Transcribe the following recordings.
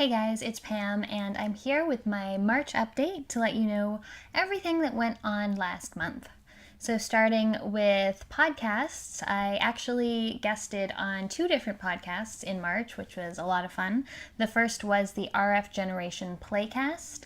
Hey guys, it's Pam, and I'm here with my March update to let you know everything that went on last month. So, starting with podcasts, I actually guested on 2 different podcasts in March, which was a lot of fun. The first was the Generation Playcast,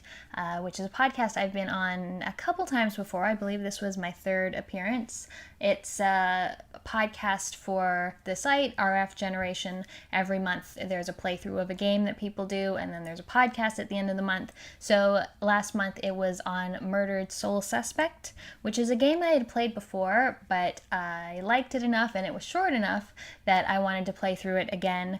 which is a podcast I've been on a couple times before. I believe this was my 3rd appearance. It's a podcast for the site, RF Generation. Every month there's a playthrough of a game that people do, and then there's a podcast at the end of the month. So last month it was on Murdered Soul Suspect, which is a game I had played before, but I liked it enough and it was short enough that I wanted to play through it again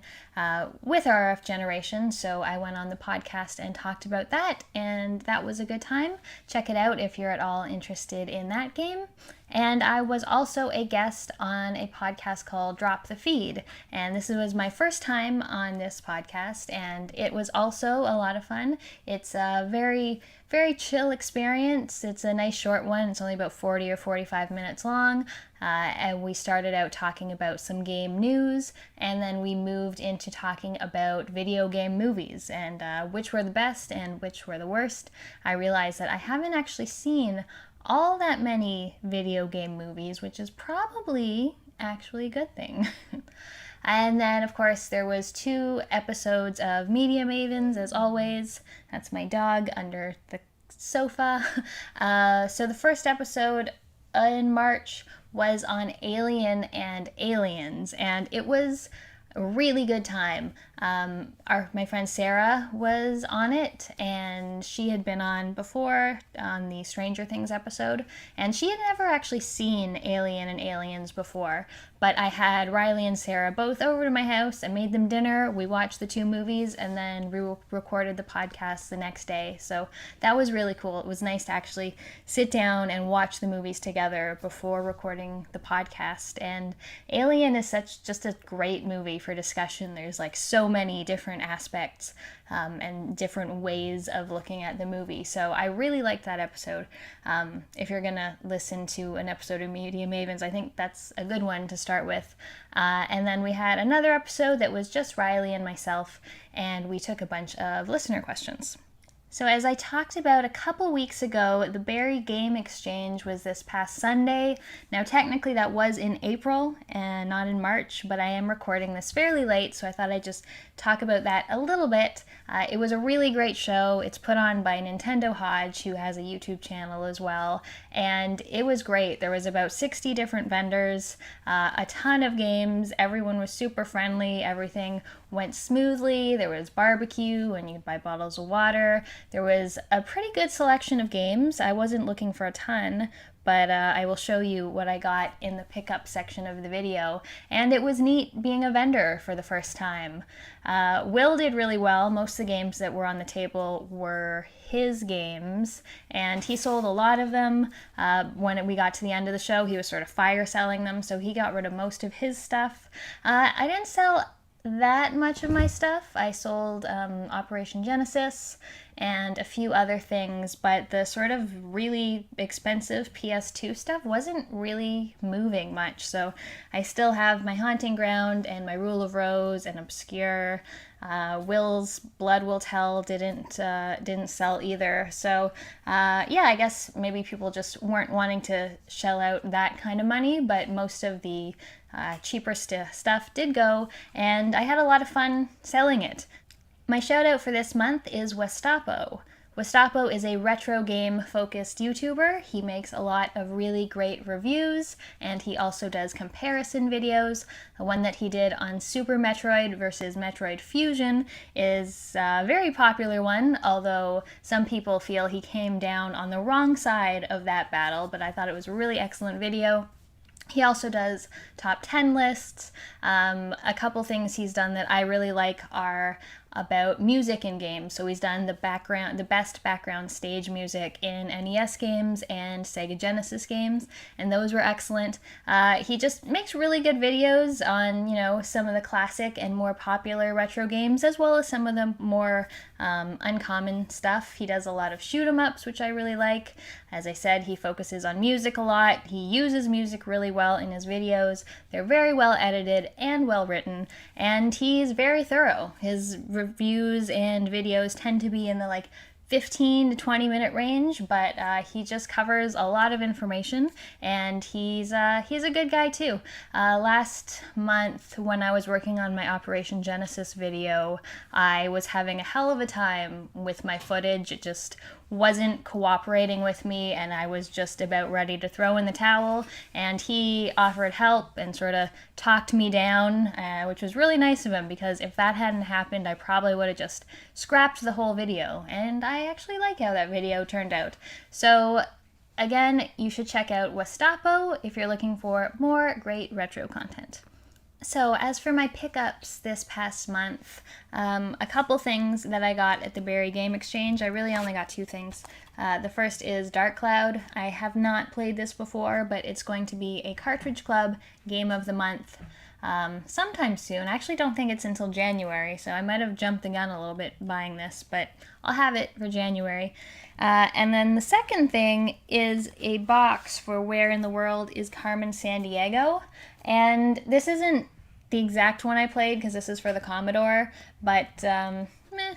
with RF Generation. So I went on the podcast and talked about that, and that was a good time. Check it out if you're at all interested in that game. And I was also a guest on a podcast called Drop the Feed. And this was my first time on this podcast, and it was also a lot of fun. It's a very, very chill experience. It's a nice short one. It's only about 40 or 45 minutes long. And we started out talking about some game news, and then we moved into talking about video game movies and which were the best and which were the worst. I realized that I haven't actually seen all that many video game movies, which is probably actually a good thing. And then, of course, there was 2 episodes of Media Mavens, as always. That's my dog under the sofa. So the first episode in March was on Alien and Aliens, and it was a really good time. My friend Sarah was on it, and she had been on before on the Stranger Things episode, and she had never actually seen Alien and Aliens before. But I had Riley and Sarah both over to my house. I made them dinner. We watched the 2 movies, and then recorded the podcast the next day. So that was really cool. It was nice to actually sit down and watch the movies together before recording the podcast. And Alien is just a great movie for discussion. There's like so many different aspects and different ways of looking at the movie. So I really liked that episode. If you're gonna listen to an episode of Media Mavens, I think that's a good one to start with. And then we had another episode that was just Riley and myself, and we took a bunch of listener questions. So as I talked about a couple weeks ago, the Barrie Game Exchange was this past Sunday. Now technically that was in April and not in March, but I am recording this fairly late, so I thought I'd just talk about that a little bit. It was a really great show. It's put on by Nintendo Hodge, who has a YouTube channel as well, and it was great. There was about 60 different vendors, a ton of games. Everyone was super friendly. Everything went smoothly. There was barbecue, and you could buy bottles of water. There was a pretty good selection of games. I wasn't looking for a ton, but I will show you what I got in the pickup section of the video. And it was neat being a vendor for the first time. Will did really well. Most of the games that were on the table were his games, and he sold a lot of them. When we got to the end of the show, he was sort of fire selling them, so he got rid of most of his stuff. I didn't sell that much of my stuff. I sold Operation Genesis and a few other things, but the sort of really expensive PS2 stuff wasn't really moving much. So I still have my Haunting Ground and my Rule of Rose and Obscure. Will's Blood Will Tell didn't sell either. So yeah, I guess maybe people just weren't wanting to shell out that kind of money, but most of the cheaper stuff did go, and I had a lot of fun selling it. My shout out for this month is Westapo. Westapo is a retro game focused YouTuber. He makes a lot of really great reviews, and he also does comparison videos. The one that he did on Super Metroid versus Metroid Fusion is a very popular one, although some people feel he came down on the wrong side of that battle, but I thought it was a really excellent video. He also does top 10 lists. A couple things he's done that I really like are about music in games. So he's done the best background stage music in NES games and Sega Genesis games, and those were excellent. He just makes really good videos on, some of the classic and more popular retro games, as well as some of the more uncommon stuff. He does a lot of shoot 'em ups, which I really like. As I said, he focuses on music a lot. He uses music really well in his videos. They're very well edited and well written, and he's very thorough. His reviews and videos tend to be in the 15 to 20 minute range, but he just covers a lot of information, and he's a good guy too. Last month when I was working on my Operation Genesis video, I was having a hell of a time with my footage. It just wasn't cooperating with me, and I was just about ready to throw in the towel, and he offered help and sort of talked me down, which was really nice of him, because if that hadn't happened, I probably would have just scrapped the whole video, and I actually like how that video turned out. So again, you should check out Westapo if you're looking for more great retro content. So as for my pickups this past month, a couple things that I got at the Barrie Game Exchange. I really only got two things. The first is Dark Cloud. I have not played this before, but it's going to be a Cartridge Club Game of the Month sometime soon. I actually don't think it's until January, so I might have jumped the gun a little bit buying this, but I'll have it for January. And then the second thing is a box for Where in the World is Carmen Sandiego. And this isn't the exact one I played because this is for the Commodore, but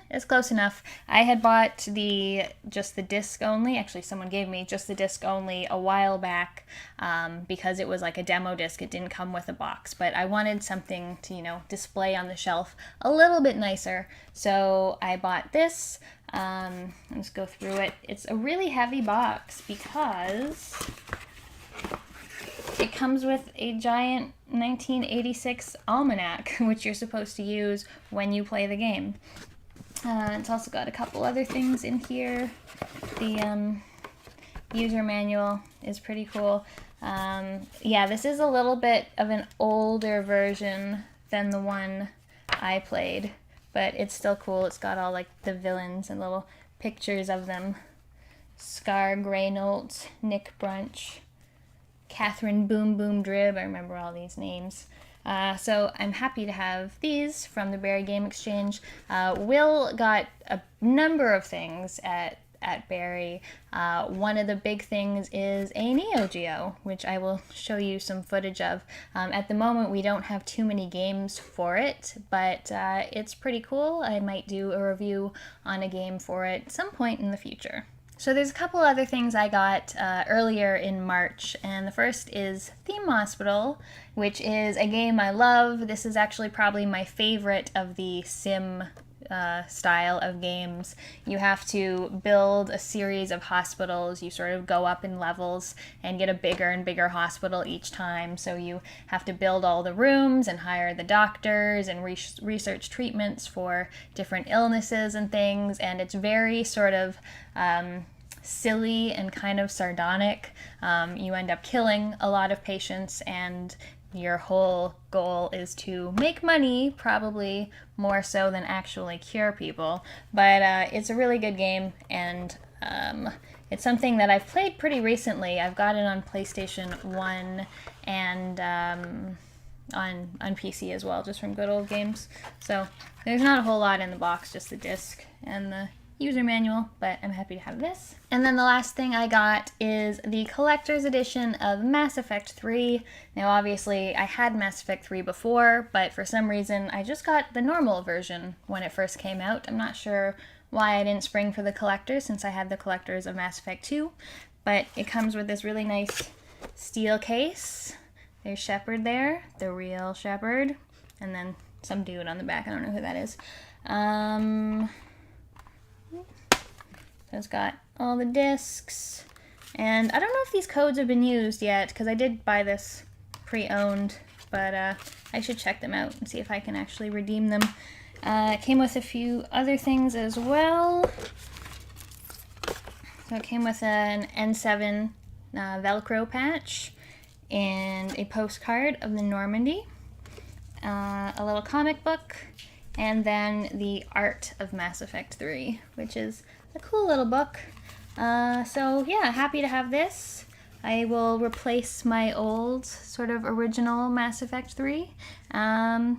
it's close enough. I had bought just the disc only. Actually, someone gave me just the disc only a while back because it was like a demo disc. It didn't come with a box, but I wanted something to, display on the shelf a little bit nicer. So I bought this. Let's go through it. It's a really heavy box because it comes with a giant 1986 almanac, which you're supposed to use when you play the game. It's also got a couple other things in here. The user manual is pretty cool. Yeah, this is a little bit of an older version than the one I played, but it's still cool. It's got all the villains and little pictures of them. Scar Greynolt, Nick Brunch, Catherine Boom Boom Drib. I remember all these names. So I'm happy to have these from the Barrie Game Exchange. Will got a number of things at Barrie. One of the big things is a Neo Geo, which I will show you some footage of. At the moment, we don't have too many games for it, but it's pretty cool. I might do a review on a game for it at some point in the future. So there's a couple other things I got earlier in March, and the first is Theme Hospital, which is a game I love. This is actually probably my favorite of the sim style of games. You have to build a series of hospitals. You sort of go up in levels and get a bigger and bigger hospital each time. So you have to build all the rooms and hire the doctors and research treatments for different illnesses and things. And it's very sort of silly and kind of sardonic. You end up killing a lot of patients, and your whole goal is to make money, probably more so than actually cure people. But it's a really good game, and it's something that I've played pretty recently. I've got it on PlayStation 1 and on PC as well, just from Good Old Games. So there's not a whole lot in the box, just the disc and the user manual, but I'm happy to have this. And then the last thing I got is the collector's edition of Mass Effect 3. Now obviously I had Mass Effect 3 before, but for some reason I just got the normal version when it first came out. I'm not sure why I didn't spring for the collector since I had the collectors of Mass Effect 2, but it comes with this really nice steel case. There's Shepard there, the real Shepard, and then some dude on the back. I don't know who that is. So it's got all the discs, and I don't know if these codes have been used yet, because I did buy this pre-owned, but I should check them out and see if I can actually redeem them. It came with a few other things as well. So it came with an N7 Velcro patch and a postcard of the Normandy, a little comic book, and then the art of Mass Effect 3, which is a cool little book. So yeah, happy to have this. I will replace my old sort of original Mass Effect 3. Yeah.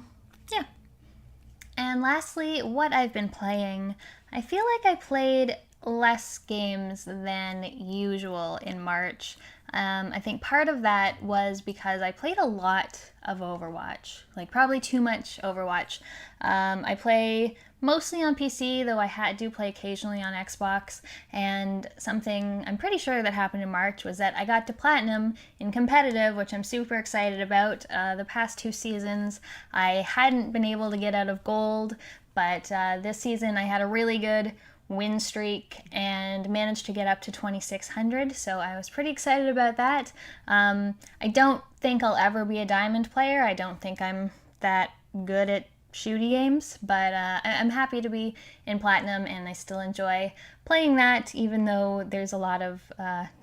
And lastly, what I've been playing. I feel like I played less games than usual in March. I think part of that was because I played a lot of Overwatch, like probably too much Overwatch. I play mostly on PC, though I do play occasionally on Xbox, and something I'm pretty sure that happened in March was that I got to Platinum in competitive, which I'm super excited about. The past 2 seasons, I hadn't been able to get out of Gold, but this season I had a really good win streak and managed to get up to 2600, so I was pretty excited about that. I don't think I'll ever be a diamond player. I don't think I'm that good at shooty games, but I'm happy to be in platinum, and I still enjoy playing that, even though there's a lot of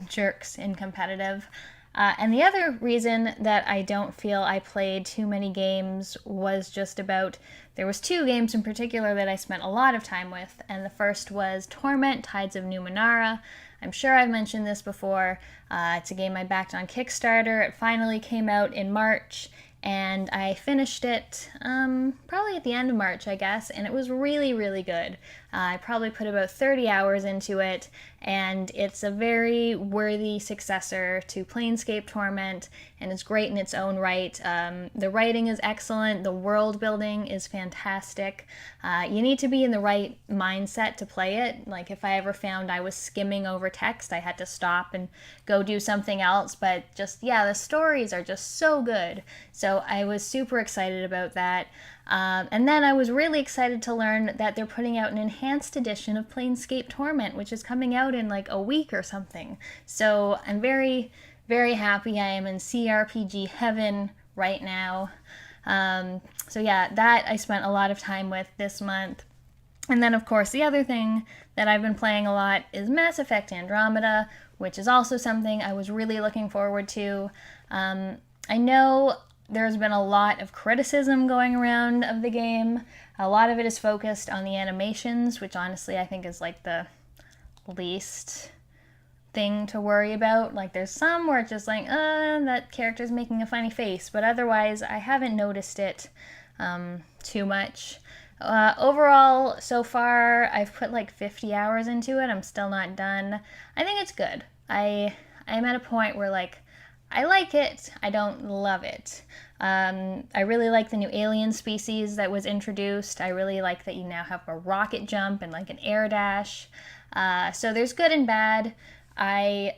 jerks in competitive. And the other reason that I don't feel I played too many games was just about, there was 2 games in particular that I spent a lot of time with, and the first was Torment, Tides of Numenera. I'm sure I've mentioned this before. It's a game I backed on Kickstarter. It finally came out in March, and I finished it probably at the end of March, I guess, and it was really, really good. I probably put about 30 hours into it, and it's a very worthy successor to Planescape Torment, and it's great in its own right. The writing is excellent, the world building is fantastic. You need to be in the right mindset to play it. Like, if I ever found I was skimming over text, I had to stop and go do something else, but just, yeah, the stories are just so good. So I was super excited about that. And then I was really excited to learn that they're putting out an enhanced edition of Planescape Torment, which is coming out in like a week or something. So I'm very, very happy. I am in CRPG heaven right now. So yeah, that I spent a lot of time with this month. And then, of course, the other thing that I've been playing a lot is Mass Effect Andromeda, which is also something I was really looking forward to. I know there's been a lot of criticism going around of the game. A lot of it is focused on the animations, which honestly I think is like the least thing to worry about. Like, there's some where it's just like, that character's making a funny face, but otherwise I haven't noticed it too much. Overall, so far, I've put like 50 hours into it. I'm still not done. I think it's good. I'm at a point where, like, I like it, I don't love it. I really like the new alien species that was introduced. I really like that you now have a rocket jump and like an air dash. So there's good and bad. I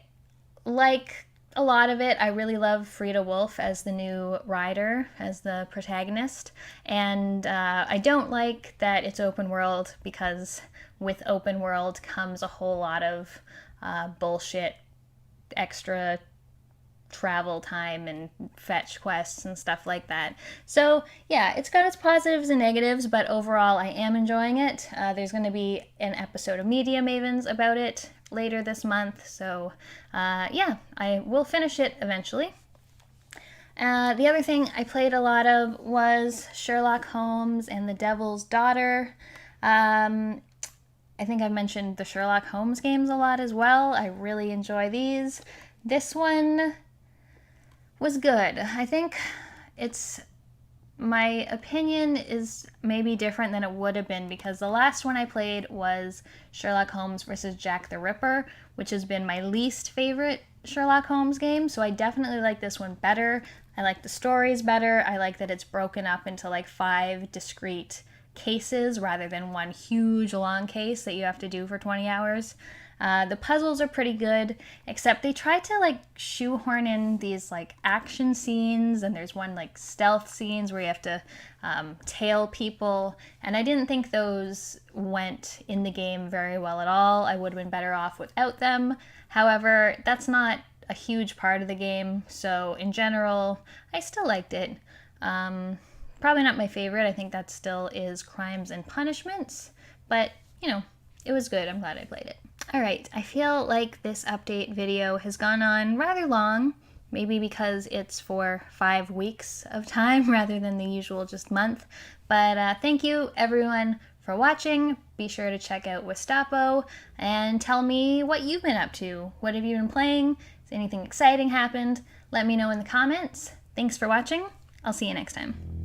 like a lot of it. I really love Frida Wolf as the new rider, as the protagonist. And I don't like that it's open world, because with open world comes a whole lot of bullshit, extra travel time and fetch quests and stuff like that. So yeah, it's got its positives and negatives, but overall I am enjoying it. There's going to be an episode of Media Mavens about it later this month, so yeah, I will finish it eventually. The other thing I played a lot of was Sherlock Holmes and the Devil's Daughter. I think I've mentioned the Sherlock Holmes games a lot as well. I really enjoy these. This one was good. I think my opinion is maybe different than it would have been, because the last one I played was Sherlock Holmes versus Jack the Ripper, which has been my least favorite Sherlock Holmes game, so I definitely like this one better. I like the stories better. I like that it's broken up into like 5 discrete cases rather than one huge long case that you have to do for 20 hours. The puzzles are pretty good, except they try to like shoehorn in these like action scenes, and there's one like stealth scenes where you have to tail people, and I didn't think those went in the game very well at all. I would have been better off without them. However, that's not a huge part of the game, so in general, I still liked it. Probably not my favorite. I think that still is Crimes and Punishments, but you know, it was good. I'm glad I played it. Alright, I feel like this update video has gone on rather long, maybe because it's for 5 weeks of time rather than the usual just month, but thank you everyone for watching. Be sure to check out Westapo and tell me what you've been up to. What have you been playing? Has anything exciting happened? Let me know in the comments. Thanks for watching. I'll see you next time.